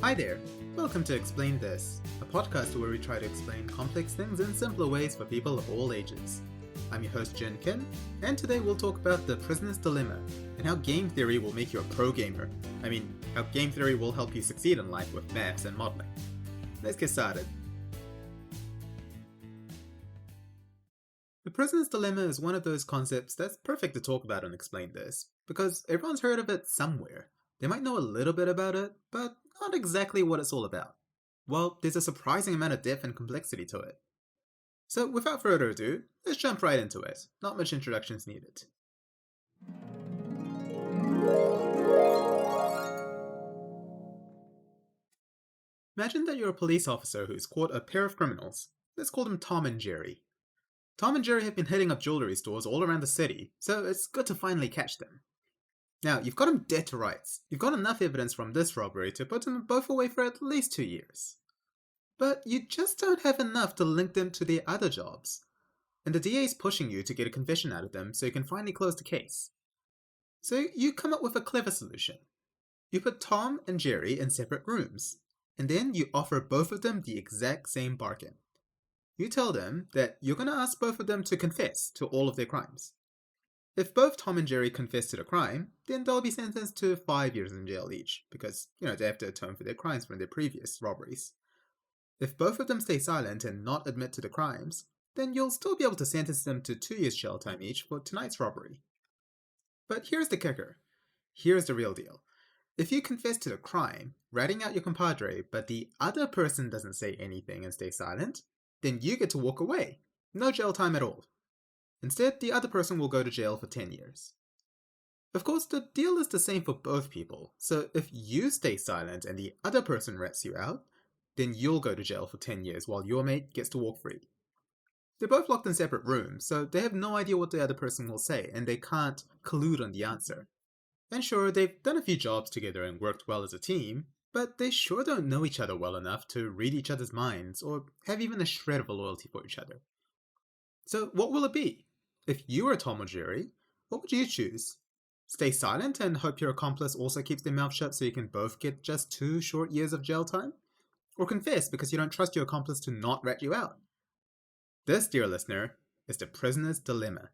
Hi there, welcome to Explain This, a podcast where we try to explain complex things in simpler ways for people of all ages. I'm your host Jin Kim, and today we'll talk about the prisoner's dilemma, and how game theory will make you a pro gamer. How game theory will help you succeed in life with maths and modeling. Let's get started. The prisoner's dilemma is one of those concepts that's perfect to talk about and Explain This, because everyone's heard of it somewhere. They might know a little bit about it, but not exactly what it's all about. Well, there's a surprising amount of depth and complexity to it. So without further ado, let's jump right into it. Not much introductions needed. Imagine that you're a police officer who's caught a pair of criminals. Let's call them Tom and Jerry. Tom and Jerry have been hitting up jewelry stores all around the city, so it's good to finally catch them. Now, you've got them dead to rights. You've got enough evidence from this robbery to put them both away for at least 2 years. But you just don't have enough to link them to their other jobs. And the DA's pushing you to get a confession out of them so you can finally close the case. So you come up with a clever solution. You put Tom and Jerry in separate rooms, and then you offer both of them the exact same bargain. You tell them that you're going to ask both of them to confess to all of their crimes. If both Tom and Jerry confess to the crime, then they'll be sentenced to 5 years in jail each, because, they have to atone for their crimes from their previous robberies. If both of them stay silent and not admit to the crimes, then you'll still be able to sentence them to 2 years jail time each for tonight's robbery. But here's the kicker. Here's the real deal. If you confess to the crime, ratting out your compadre, but the other person doesn't say anything and stay silent, then you get to walk away. No jail time at all. Instead, the other person will go to jail for 10 years. Of course, the deal is the same for both people, so if you stay silent and the other person rats you out, then you'll go to jail for 10 years while your mate gets to walk free. They're both locked in separate rooms, so they have no idea what the other person will say, and they can't collude on the answer. And sure, they've done a few jobs together and worked well as a team, but they sure don't know each other well enough to read each other's minds, or have even a shred of a loyalty for each other. So what will it be? If you were Tom or Jerry, what would you choose? Stay silent and hope your accomplice also keeps their mouth shut so you can both get just 2 short years of jail time? Or confess because you don't trust your accomplice to not rat you out? This, dear listener, is the prisoner's dilemma.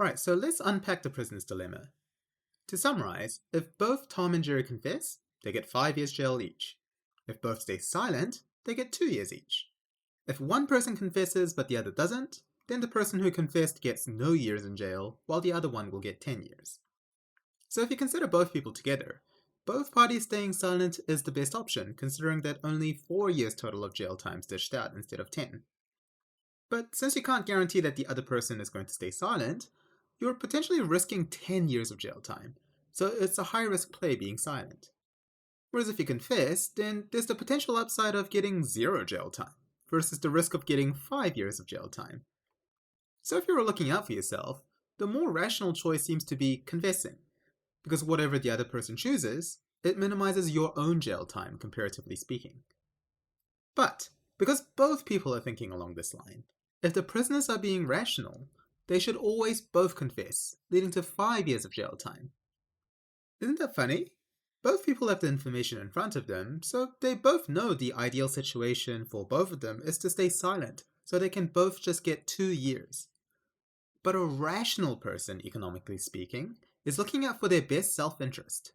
Alright, so let's unpack the prisoner's dilemma. To summarize, if both Tom and Jerry confess, they get 5 years jail each. If both stay silent, they get 2 years each. If one person confesses but the other doesn't, then the person who confessed gets no years in jail, while the other one will get 10 years. So if you consider both people together, both parties staying silent is the best option, considering that only 4 years total of jail time is dished out instead of 10. But since you can't guarantee that the other person is going to stay silent, you're potentially risking 10 years of jail time, so it's a high-risk play being silent. Whereas if you confess, then there's the potential upside of getting 0 jail time, versus the risk of getting 5 years of jail time. So if you were looking out for yourself, the more rational choice seems to be confessing, because whatever the other person chooses, it minimizes your own jail time, comparatively speaking. But, because both people are thinking along this line, if the prisoners are being rational, they should always both confess, leading to 5 years of jail time. Isn't that funny? Both people have the information in front of them, so they both know the ideal situation for both of them is to stay silent, so they can both just get 2 years. But a rational person, economically speaking, is looking out for their best self-interest.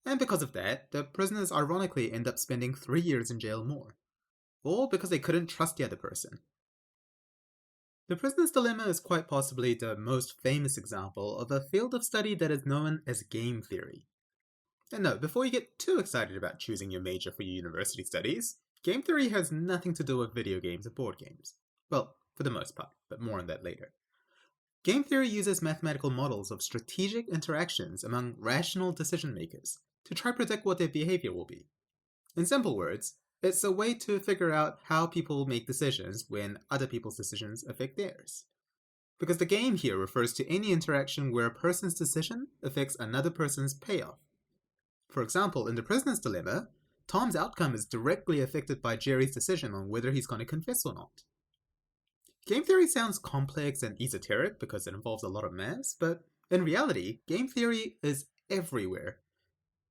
And because of that, the prisoners ironically end up spending 3 years in jail more. All because they couldn't trust the other person. The prisoner's dilemma is quite possibly the most famous example of a field of study that is known as game theory. And no, before you get too excited about choosing your major for your university studies, game theory has nothing to do with video games or board games. Well, for the most part, but more on that later. Game theory uses mathematical models of strategic interactions among rational decision makers to try to predict what their behavior will be. In simple words, it's a way to figure out how people make decisions when other people's decisions affect theirs. Because the game here refers to any interaction where a person's decision affects another person's payoff. For example, in the prisoner's dilemma, Tom's outcome is directly affected by Jerry's decision on whether he's going to confess or not. Game theory sounds complex and esoteric because it involves a lot of maths, but In reality, game theory is everywhere.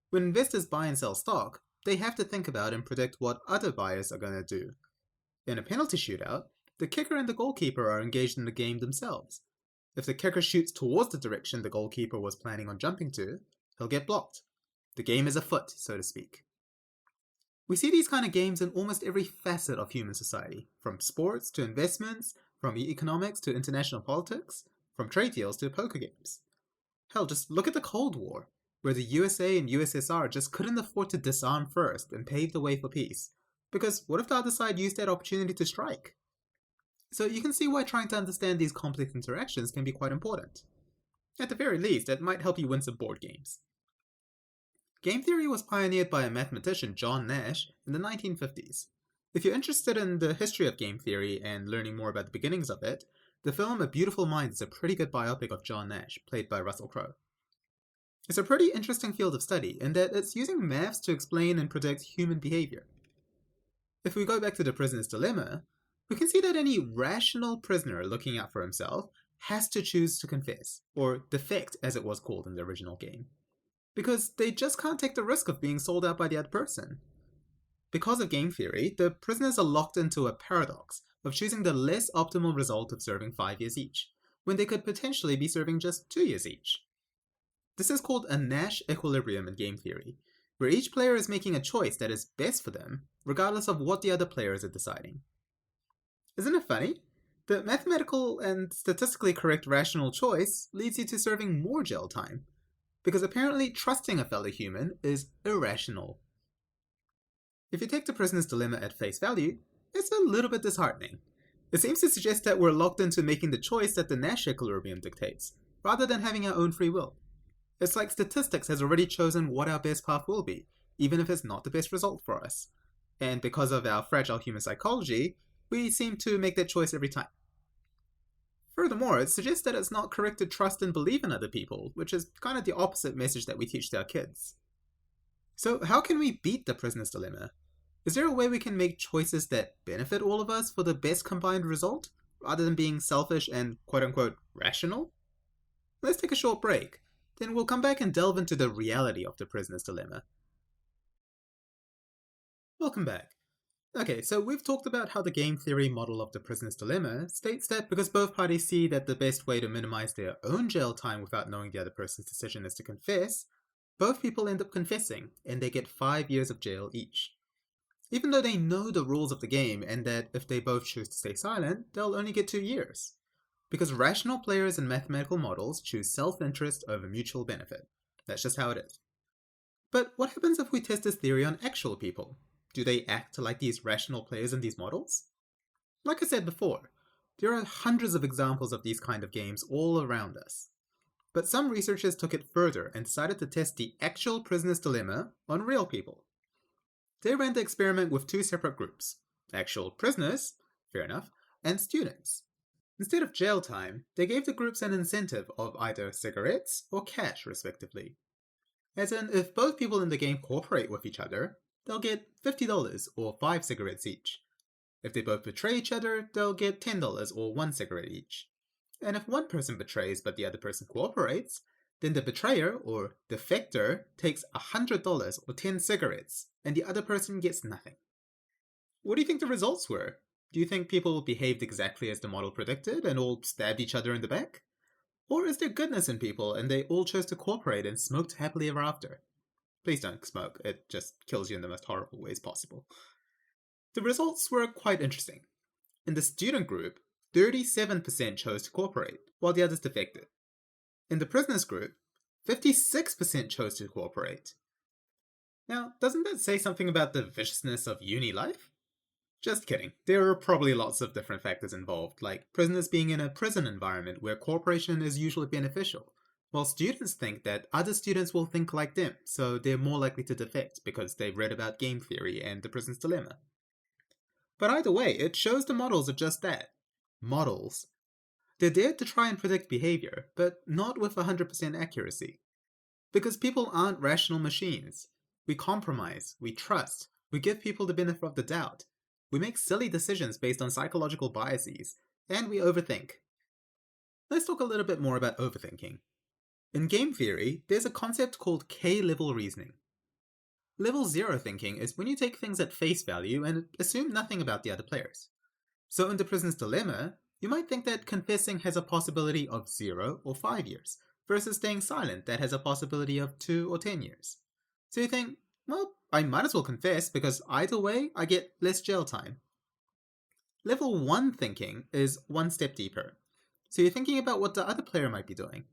When investors buy and sell stock, they have to think about and predict what other buyers are going to do. In a penalty shootout, the kicker and the goalkeeper are engaged in the game themselves. If the kicker shoots towards the direction the goalkeeper was planning on jumping to, he'll get blocked. The game is afoot, so to speak. We see these kind of games in almost every facet of human society, from sports to investments, from economics to international politics, from trade deals to poker games. Hell, just look at the Cold War, where the USA and USSR just couldn't afford to disarm first and pave the way for peace. Because what if the other side used that opportunity to strike? So you can see why trying to understand these complex interactions can be quite important. At the very least, it might help you win some board games. Game theory was pioneered by a mathematician, John Nash, in the 1950s. If you're interested in the history of game theory and learning more about the beginnings of it, the film A Beautiful Mind is a pretty good biopic of John Nash, played by Russell Crowe. It's a pretty interesting field of study in that it's using maths to explain and predict human behavior. If we go back to the prisoner's dilemma, we can see that any rational prisoner looking out for himself has to choose to confess, or defect as it was called in the original game, because they just can't take the risk of being sold out by the other person. Because of game theory, the prisoners are locked into a paradox of choosing the less optimal result of serving 5 years each, when they could potentially be serving just 2 years each. This is called a Nash equilibrium in game theory, where each player is making a choice that is best for them, regardless of what the other players are deciding. Isn't it funny? The mathematical and statistically correct rational choice leads you to serving more jail time, because apparently trusting a fellow human is irrational. If you take the prisoner's dilemma at face value, it's a little bit disheartening. It seems to suggest that we're locked into making the choice that the Nash equilibrium dictates, rather than having our own free will. It's like statistics has already chosen what our best path will be, even if it's not the best result for us. And because of our fragile human psychology, we seem to make that choice every time. Furthermore, it suggests that it's not correct to trust and believe in other people, which is kind of the opposite message that we teach to our kids. So how can we beat the prisoner's dilemma? Is there a way we can make choices that benefit all of us for the best combined result, rather than being selfish and quote-unquote rational? Let's take a short break, then we'll come back and delve into the reality of the prisoner's dilemma. Welcome back. Okay, so we've talked about how the game theory model of the prisoner's dilemma states that because both parties see that the best way to minimize their own jail time without knowing the other person's decision is to confess, both people end up confessing, and they get 5 years of jail each. Even though they know the rules of the game and that if they both choose to stay silent, they'll only get 2 years. Because rational players in mathematical models choose self-interest over mutual benefit. That's just how it is. But what happens if we test this theory on actual people? Do they act like these rational players in these models? Like I said before, there are hundreds of examples of these kind of games all around us. But some researchers took it further and decided to test the actual prisoner's dilemma on real people. They ran the experiment with 2 separate groups, actual prisoners, fair enough, and students. Instead of jail time, they gave the groups an incentive of either cigarettes or cash, respectively. As in, if both people in the game cooperate with each other, they'll get $50 or 5 cigarettes each. If they both betray each other, they'll get $10 or 1 cigarette each. And if one person betrays but the other person cooperates, then the betrayer, or defector, takes $100 or 10 cigarettes, and the other person gets nothing. What do you think the results were? Do you think people behaved exactly as the model predicted and all stabbed each other in the back? Or is there goodness in people and they all chose to cooperate and smoked happily ever after? Please don't smoke, it just kills you in the most horrible ways possible. The results were quite interesting. In the student group, 37% chose to cooperate, while the others defected. In the prisoners group, 56% chose to cooperate. Now, doesn't that say something about the viciousness of uni life? Just kidding. There are probably lots of different factors involved, like prisoners being in a prison environment where cooperation is usually beneficial, while students think that other students will think like them, so they're more likely to defect because they've read about game theory and the prisoner's dilemma. But either way, it shows the models are just that. Models. They're there to try and predict behavior, but not with 100% accuracy. Because people aren't rational machines. We compromise, we trust, we give people the benefit of the doubt. We make silly decisions based on psychological biases, and we overthink. Let's talk a little bit more about overthinking. In game theory, there's a concept called K-level reasoning. Level 0 thinking is when you take things at face value and assume nothing about the other players. So in the prisoner's dilemma, you might think that confessing has a possibility of 0 or 5 years, versus staying silent that has a possibility of 2 or 10 years. So you think, well, I might as well confess because either way I get less jail time. Level 1 thinking is one step deeper. So you're thinking about what the other player might be doing.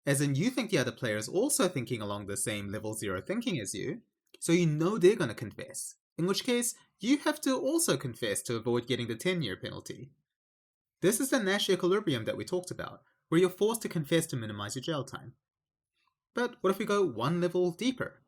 As in, you think the other player is also thinking along the same level 0 thinking as you, so you know they're going to confess, in which case you have to also confess to avoid getting the 10-year penalty. This is the Nash equilibrium that we talked about, where you're forced to confess to minimize your jail time. But what if we go one level deeper?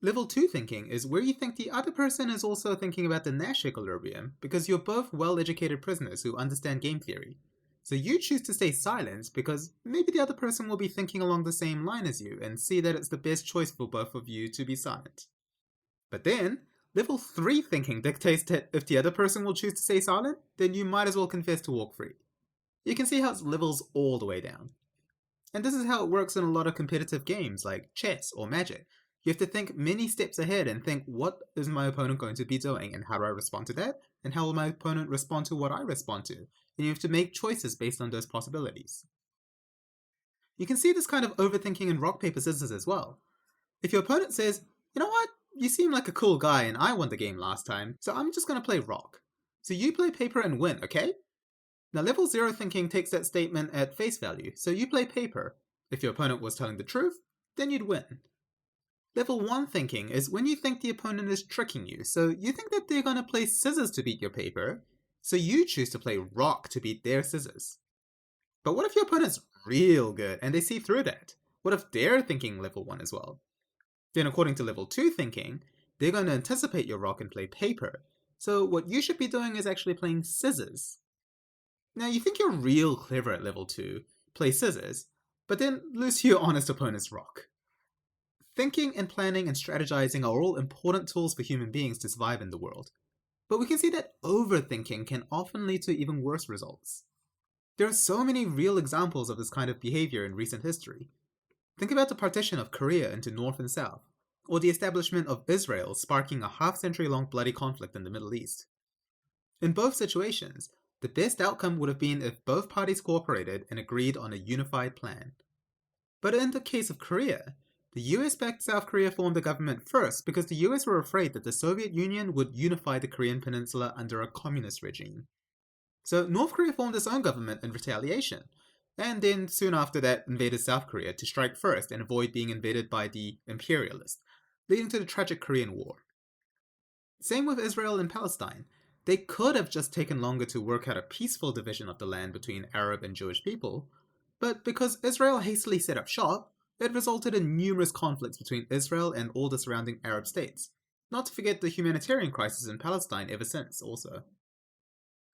Level 2 thinking is where you think the other person is also thinking about the Nash equilibrium because you're both well-educated prisoners who understand game theory. So you choose to stay silent because maybe the other person will be thinking along the same line as you and see that it's the best choice for both of you to be silent. But then, level 3 thinking dictates that if the other person will choose to stay silent, then you might as well confess to walk free. You can see how it's levels all the way down. And this is how it works in a lot of competitive games like chess or Magic. You have to think many steps ahead and think, what is my opponent going to be doing and how do I respond to that? And how will my opponent respond to what I respond to? And you have to make choices based on those possibilities. You can see this kind of overthinking in rock, paper, scissors as well. If your opponent says, you know what, you seem like a cool guy and I won the game last time, so I'm just going to play rock. So you play paper and win, okay? Now level 0 thinking takes that statement at face value, so you play paper. If your opponent was telling the truth, then you'd win. Level 1 thinking is when you think the opponent is tricking you, so you think that they're going to play scissors to beat your paper, so you choose to play rock to beat their scissors. But what if your opponent's real good and they see through that? What if they're thinking level 1 as well? Then according to level 2 thinking, they're going to anticipate your rock and play paper, so what you should be doing is actually playing scissors. Now you think you're real clever at level 2, play scissors, but then lose to your honest opponent's rock. Thinking and planning and strategizing are all important tools for human beings to survive in the world, but we can see that overthinking can often lead to even worse results. There are so many real examples of this kind of behavior in recent history. Think about the partition of Korea into North and South, or the establishment of Israel sparking a half-century-long bloody conflict in the Middle East. In both situations, the best outcome would have been if both parties cooperated and agreed on a unified plan. But in the case of Korea, the US-backed South Korea formed a government first because the US were afraid that the Soviet Union would unify the Korean peninsula under a communist regime. So North Korea formed its own government in retaliation, and then soon after that invaded South Korea to strike first and avoid being invaded by the imperialists, leading to the tragic Korean War. Same with Israel and Palestine. They could have just taken longer to work out a peaceful division of the land between Arab and Jewish people, but because Israel hastily set up shop, it resulted in numerous conflicts between Israel and all the surrounding Arab states, not to forget the humanitarian crisis in Palestine ever since also.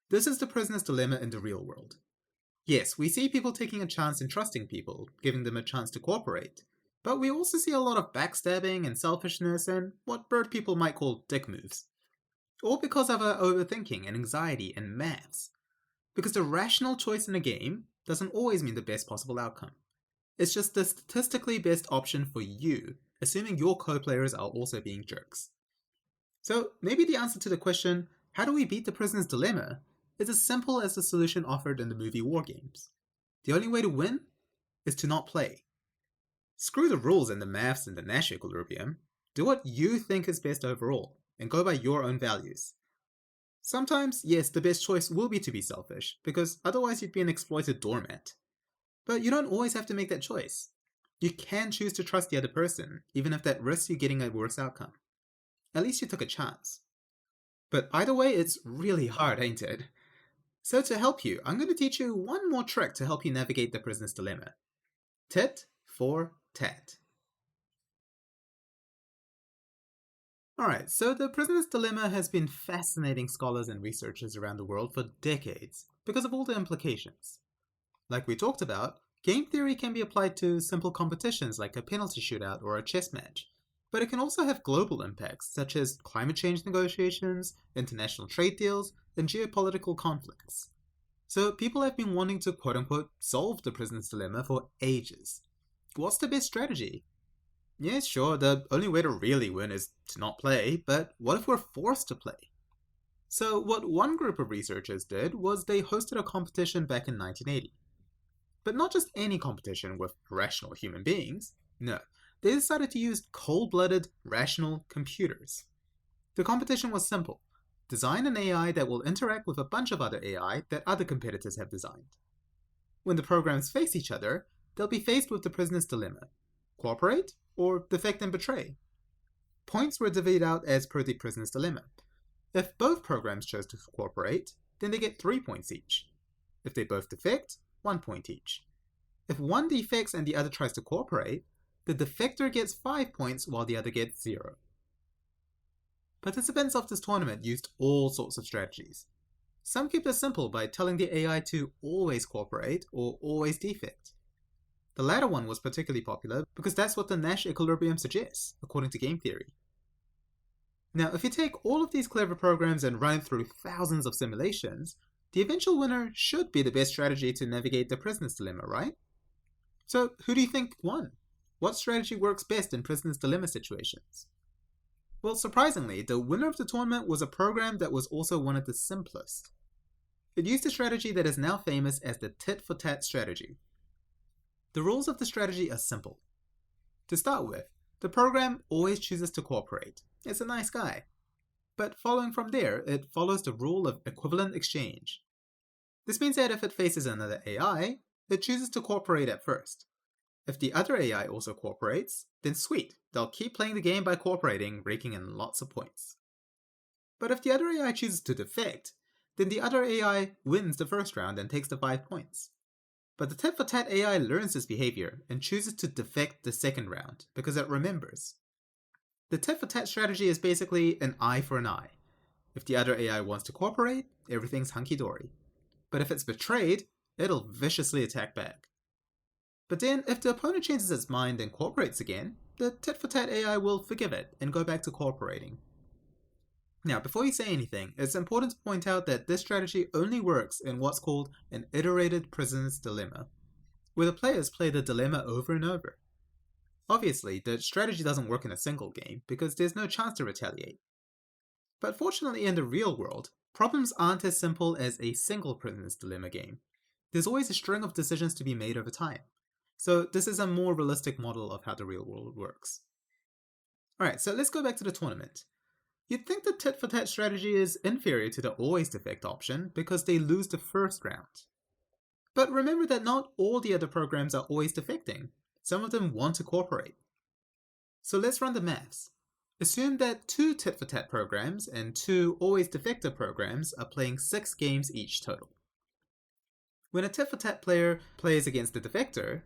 This is the prisoner's dilemma in the real world. Yes, we see people taking a chance and trusting people, giving them a chance to cooperate, but we also see a lot of backstabbing and selfishness and what bird people might call dick moves. All because of our overthinking and anxiety and maths. Because the rational choice in a game doesn't always mean the best possible outcome. It's just the statistically best option for you, assuming your co-players are also being jerks. So maybe the answer to the question, how do we beat the prisoner's dilemma, is as simple as the solution offered in the movie War Games. The only way to win is to not play. Screw the rules and the maths and the Nash equilibrium. Do what you think is best overall, and go by your own values. Sometimes, yes, the best choice will be to be selfish, because otherwise you'd be an exploited doormat. But you don't always have to make that choice. You can choose to trust the other person, even if that risks you getting a worse outcome. At least you took a chance. But either way, it's really hard, ain't it? So to help you, I'm going to teach you one more trick to help you navigate the prisoner's dilemma. Tit for tat. Alright, so the prisoner's dilemma has been fascinating scholars and researchers around the world for decades because of all the implications. Like we talked about, game theory can be applied to simple competitions like a penalty shootout or a chess match, but it can also have global impacts such as climate change negotiations, international trade deals, and geopolitical conflicts. So people have been wanting to quote-unquote solve the prisoner's dilemma for ages. What's the best strategy? Yeah, sure, the only way to really win is to not play, but what if we're forced to play? So, what one group of researchers did was they hosted a competition back in 1980. But not just any competition with rational human beings. No, they decided to use cold blooded, rational computers. The competition was simple: design an AI that will interact with a bunch of other AI that other competitors have designed. When the programs face each other, they'll be faced with the prisoner's dilemma: cooperate or defect and betray. Points were divvied out as per the prisoner's dilemma. If both programs chose to cooperate, then they get 3 points each. If they both defect, 1 point each. If one defects and the other tries to cooperate, the defector gets 5 points while the other gets 0. Participants of this tournament used all sorts of strategies. Some kept it simple by telling the AI to always cooperate or always defect. The latter one was particularly popular because that's what the Nash equilibrium suggests, according to game theory. Now, if you take all of these clever programs and run through thousands of simulations, the eventual winner should be the best strategy to navigate the prisoner's dilemma, right? So, who do you think won? What strategy works best in prisoner's dilemma situations? Well, surprisingly, the winner of the tournament was a program that was also one of the simplest. It used a strategy that is now famous as the tit-for-tat strategy. The rules of the strategy are simple. To start with, the program always chooses to cooperate. It's a nice guy. But following from there, it follows the rule of equivalent exchange. This means that if it faces another AI, it chooses to cooperate at first. If the other AI also cooperates, then sweet, they'll keep playing the game by cooperating, raking in lots of points. But if the other AI chooses to defect, then the other AI wins the first round and takes the 5 points. But the tit-for-tat AI learns this behavior and chooses to defect the second round because it remembers. The tit-for-tat strategy is basically an eye for an eye. If the other AI wants to cooperate, everything's hunky-dory. But if it's betrayed, it'll viciously attack back. But then, if the opponent changes its mind and cooperates again, the tit-for-tat AI will forgive it and go back to cooperating. Now, before you say anything, it's important to point out that this strategy only works in what's called an iterated prisoner's dilemma, where the players play the dilemma over and over. Obviously, the strategy doesn't work in a single game because there's no chance to retaliate. But fortunately in the real world, problems aren't as simple as a single prisoner's dilemma game. There's always a string of decisions to be made over time. So this is a more realistic model of how the real world works. Alright, so let's go back to the tournament. You'd think the tit-for-tat strategy is inferior to the always defect option because they lose the first round. But remember that not all the other programs are always defecting. Some of them want to cooperate. So let's run the maths. Assume that 2 tit-for-tat programs and 2 always defector programs are playing 6 games each total. When a tit-for-tat player plays against the defector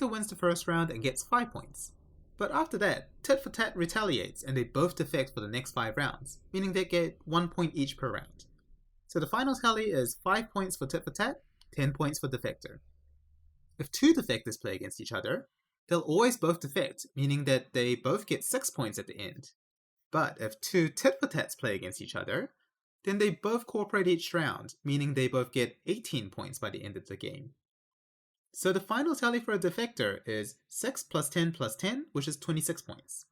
wins the first round and gets 5 points. But after that, tit-for-tat retaliates and they both defect for the next 5 rounds, meaning they get 1 point each per round. So the final tally is 5 points for tit-for-tat, 10 points for defector. If 2 defectors play against each other, they'll always both defect, meaning that they both get 6 points at the end. But if 2 tit-for-tats play against each other, then they both cooperate each round, meaning they both get 18 points by the end of the game. So the final tally for a defector is 6 plus 10 plus 10, which is 26 points.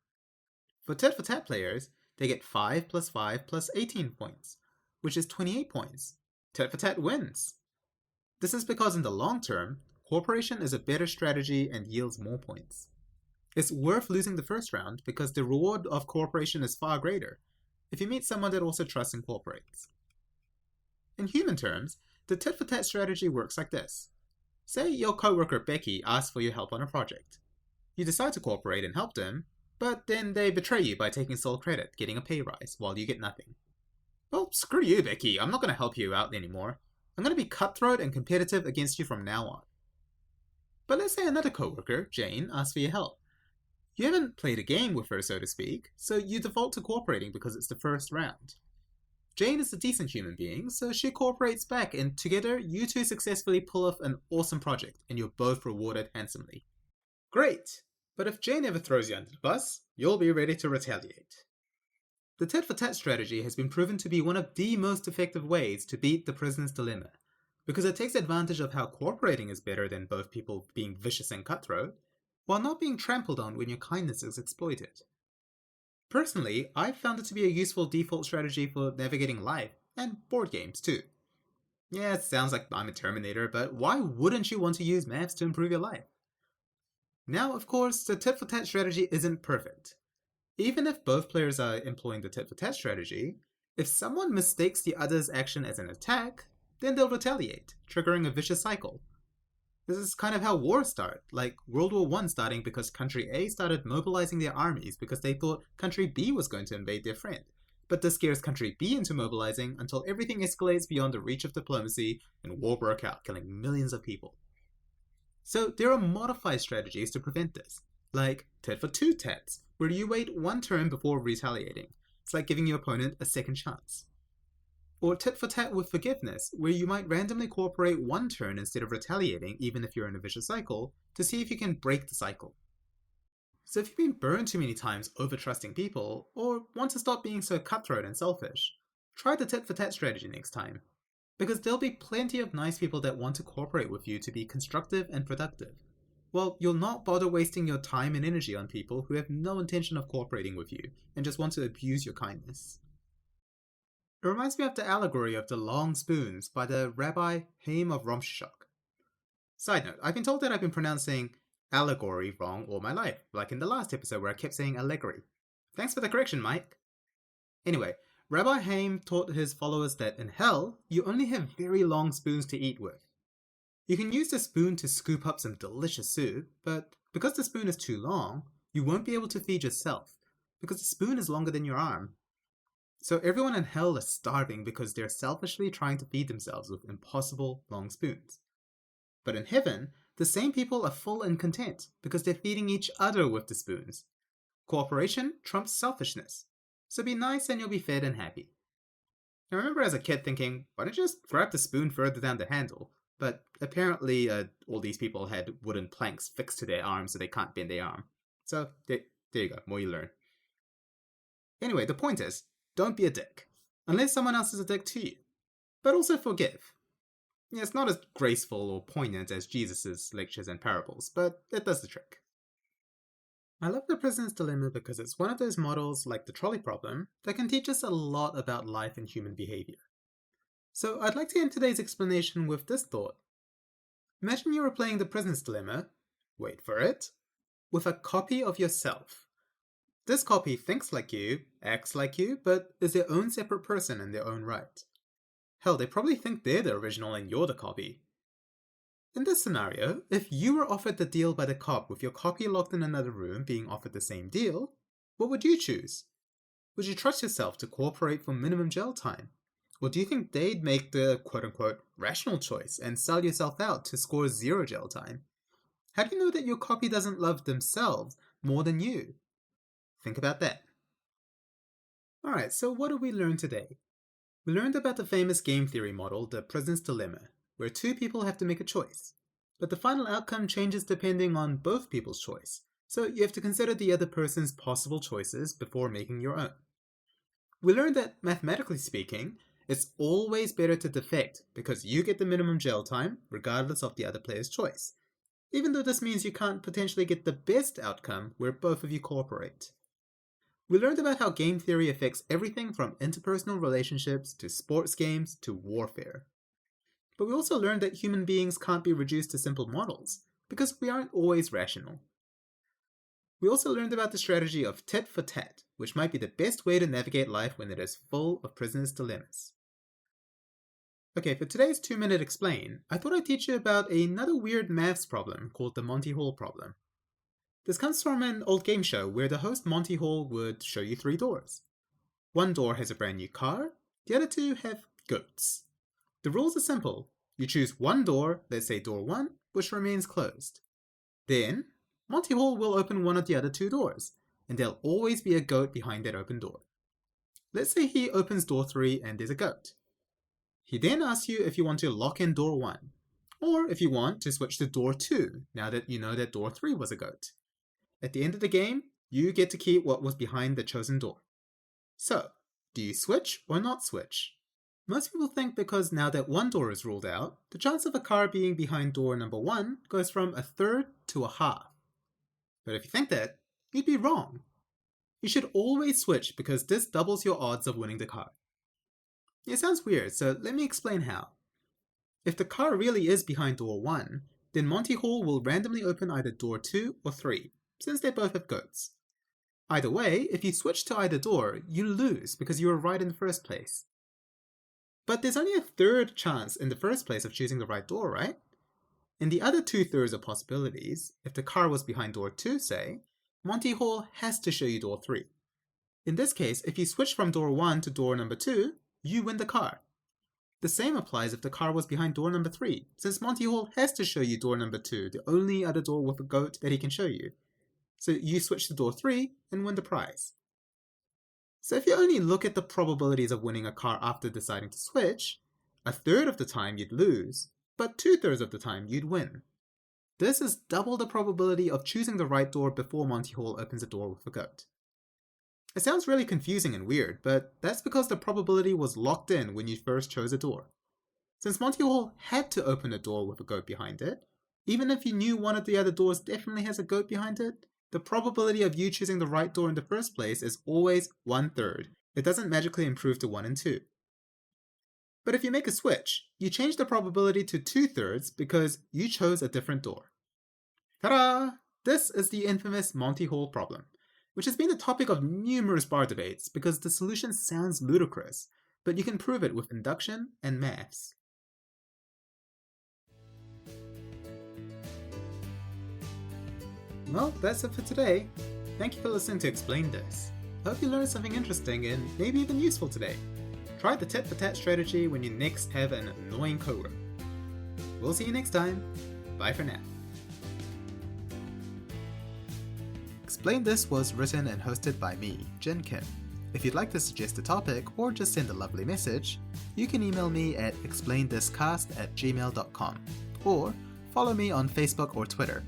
For tit-for-tat players, they get 5 plus 5 plus 18 points, which is 28 points. Tit-for-tat wins. This is because in the long term, cooperation is a better strategy and yields more points. It's worth losing the first round because the reward of cooperation is far greater if you meet someone that also trusts and cooperates. In human terms, the tit-for-tat strategy works like this. Say your coworker Becky asks for your help on a project. You decide to cooperate and help them, but then they betray you by taking sole credit, getting a pay rise, while you get nothing. Well, screw you, Becky, I'm not going to help you out anymore. I'm going to be cutthroat and competitive against you from now on. But let's say another coworker, Jane, asks for your help. You haven't played a game with her, so to speak, so you default to cooperating because it's the first round. Jane is a decent human being, so she cooperates back, and together you two successfully pull off an awesome project, and you're both rewarded handsomely. Great! But if Jane ever throws you under the bus, you'll be ready to retaliate. The tit-for-tat strategy has been proven to be one of the most effective ways to beat the prisoner's dilemma, because it takes advantage of how cooperating is better than both people being vicious and cutthroat, while not being trampled on when your kindness is exploited. Personally, I've found it to be a useful default strategy for navigating life, and board games too. Yeah, it sounds like I'm a Terminator, but why wouldn't you want to use maths to improve your life? Now, of course, the tit for tat strategy isn't perfect. Even if both players are employing the tit for tat strategy, if someone mistakes the other's action as an attack, then they'll retaliate, triggering a vicious cycle. This is kind of how wars start, like World War I starting because country A started mobilizing their armies because they thought country B was going to invade their friend. But this scares country B into mobilizing until everything escalates beyond the reach of diplomacy and war broke out, killing millions of people. So there are modified strategies to prevent this, like tit for two tats, where you wait one turn before retaliating. It's like giving your opponent a second chance. Or tit for tat with forgiveness, where you might randomly cooperate one turn instead of retaliating even if you're in a vicious cycle, to see if you can break the cycle. So if you've been burned too many times over trusting people, or want to stop being so cutthroat and selfish, try the tit for tat strategy next time. Because there'll be plenty of nice people that want to cooperate with you to be constructive and productive. Well, you'll not bother wasting your time and energy on people who have no intention of cooperating with you and just want to abuse your kindness. It reminds me of the allegory of the long spoons by the Rabbi Haim of Romshashok. Side note, I've been told that I've been pronouncing allegory wrong all my life, like in the last episode where I kept saying allegory. Thanks for the correction, Mike. Anyway, Rabbi Haim taught his followers that in hell, you only have very long spoons to eat with. You can use the spoon to scoop up some delicious soup, but because the spoon is too long, you won't be able to feed yourself, because the spoon is longer than your arm. So everyone in hell is starving because they're selfishly trying to feed themselves with impossible long spoons. But in heaven, the same people are full and content because they're feeding each other with the spoons. Cooperation trumps selfishness. So be nice and you'll be fed and happy. I remember as a kid thinking, why don't you just grab the spoon further down the handle? But apparently all these people had wooden planks fixed to their arms so they can't bend their arm. So there you go, more you learn. Anyway, the point is, don't be a dick, unless someone else is a dick to you. But also forgive. Yeah, it's not as graceful or poignant as Jesus' lectures and parables, but it does the trick. I love the prisoner's dilemma because it's one of those models, like the trolley problem, that can teach us a lot about life and human behavior. So I'd like to end today's explanation with this thought. Imagine you were playing the prisoner's dilemma, wait for it, with a copy of yourself. This copy thinks like you, acts like you, but is their own separate person in their own right. Hell, they probably think they're the original and you're the copy. In this scenario, if you were offered the deal by the cop with your copy locked in another room being offered the same deal, what would you choose? Would you trust yourself to cooperate for minimum jail time? Or do you think they'd make the quote-unquote rational choice and sell yourself out to score 0 jail time? How do you know that your copy doesn't love themselves more than you? Think about that. Alright, so what did we learn today? We learned about the famous game theory model, the prisoner's dilemma, where two people have to make a choice. But the final outcome changes depending on both people's choice, so you have to consider the other person's possible choices before making your own. We learned that, mathematically speaking, it's always better to defect because you get the minimum jail time regardless of the other player's choice, even though this means you can't potentially get the best outcome where both of you cooperate. We learned about how game theory affects everything from interpersonal relationships to sports games to warfare. But we also learned that human beings can't be reduced to simple models, because we aren't always rational. We also learned about the strategy of tit for tat, which might be the best way to navigate life when it is full of prisoner's dilemmas. Okay, for today's 2-minute explain, I thought I'd teach you about another weird maths problem called the Monty Hall problem. This comes from an old game show where the host Monty Hall would show you 3 doors. One door has a brand new car, the other 2 have goats. The rules are simple. You choose one door, let's say door 1, which remains closed. Then, Monty Hall will open one of the other 2 doors, and there'll always be a goat behind that open door. Let's say he opens door 3 and there's a goat. He then asks you if you want to lock in door 1, or if you want to switch to door 2 now that you know that door 3 was a goat. At the end of the game, you get to keep what was behind the chosen door. So, do you switch or not switch? Most people think because now that one door is ruled out, the chance of a car being behind door number 1 goes from 1/3 to 1/2. But if you think that, you'd be wrong. You should always switch because this doubles your odds of winning the car. It sounds weird, so let me explain how. If the car really is behind door 1, then Monty Hall will randomly open either door 2 or 3, since they both have goats. Either way, if you switch to either door, you lose because you were right in the first place. But there's only a third chance in the first place of choosing the right door, right? In the other 2/3 of possibilities, if the car was behind door 2, say, Monty Hall has to show you door 3. In this case, if you switch from door 1 to door number 2, you win the car. The same applies if the car was behind door number 3, since Monty Hall has to show you door number 2, the only other door with a goat that he can show you. So you switch to door 3 and win the prize. So if you only look at the probabilities of winning a car after deciding to switch, 1/3 of the time you'd lose, but 2/3 of the time you'd win. This is double the probability of choosing the right door before Monty Hall opens a door with a goat. It sounds really confusing and weird, but that's because the probability was locked in when you first chose a door. Since Monty Hall had to open a door with a goat behind it, even if you knew one of the other doors definitely has a goat behind it, the probability of you choosing the right door in the first place is always 1/3. It doesn't magically improve to 1 and 2. But if you make a switch, you change the probability to 2/3 because you chose a different door. Ta-da! This is the infamous Monty Hall problem, which has been the topic of numerous bar debates because the solution sounds ludicrous, but you can prove it with induction and maths. Well, that's it for today. Thank you for listening to Explain This. I hope you learned something interesting and maybe even useful today. Try the tit-for-tat strategy when you next have an annoying coworker. We'll see you next time. Bye for now. Explain This was written and hosted by me, Jin Kim. If you'd like to suggest a topic or just send a lovely message, you can email me at explainthiscast@gmail.com or follow me on Facebook or Twitter